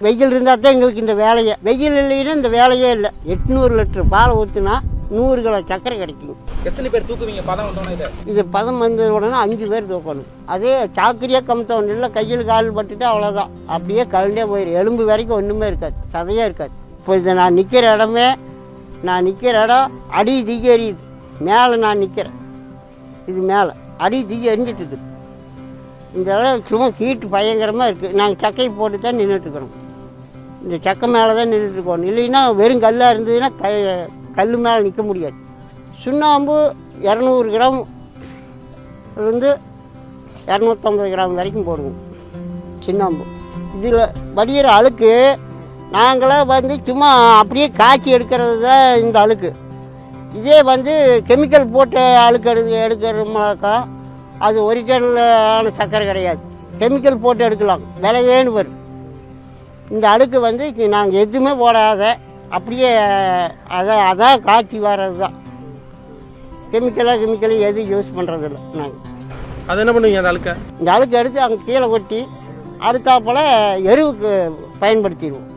வெயில் இருந்தால் தான் எங்களுக்கு இந்த வேலையே. வெயில் இல்லைன்னா இந்த வேலையே இல்லை. 800 லிட்டர் பால் ஊற்றுனா 100 கிலோ சர்க்கரை கிடைக்கும். எத்தனை பேர் தூக்குவீங்க பதம் வந்தோடனே? இது பதம் வந்த உடனே 5 பேர் தூக்கணும். அதே சாக்கரியாக கமுத்தவன் இல்லை, கையில் கால் பட்டுட்டு அவ்வளோதான், அப்படியே கலண்டே போயிடும். எலும்பு வரைக்கும் ஒன்றுமே இருக்காது, சதையாக இருக்காது. இப்போ இதை நான் நிற்கிற இடமே, நான் நிற்கிற இடம் அடி தீ எரியுது. மேலே நான் நிற்கிறேன், இது மேலே அடி தீ எரிஞ்சிட்டு இருக்குது. இந்த இடம் சும்மா ஹீட்டு பயங்கரமாக இருக்குது. நாங்கள் சக்கையை போட்டு தான் நின்றுட்டுருக்குறோம். இந்த சக்கை மேலே தான் நின்றுட்டுருக்கோம். இல்லைன்னா வெறும் கல்லாக இருந்ததுன்னா கல் மேலே நிற்க முடியாது. சுண்ணாம்பு 200 கிராம் இருந்து 250 கிராம் வரைக்கும் போடுவோம் சுண்ணாம்பு. இதில் வடிகிற அழுக்கு நாங்களாம் வந்து சும்மா அப்படியே காய்ச்சி எடுக்கிறது தான் இந்த அழுக்கு. இதே வந்து கெமிக்கல் போட்டு அழுக்கு எடுக்கிறோம்னாக்கா அது ஒரிஜினலான சர்க்கரை கிடையாது. கெமிக்கல் போட்டு எடுக்கலாம், விலையேன்னு வரும். இந்த அழுக்கு வந்து நாங்கள் எதுவுமே போடாத அப்படியே அதான் காய்ச்சி வர்றது தான். கெமிக்கல் எதுவும் யூஸ் பண்ணுறதில்ல. நாங்கள் அது என்ன பண்ணுவீங்க? அந்த அழுக்கை எடுத்து அங்கே கீழே கொட்டி அடுத்தாப்பில் எருவுக்கு பயன்படுத்திடுவோம்.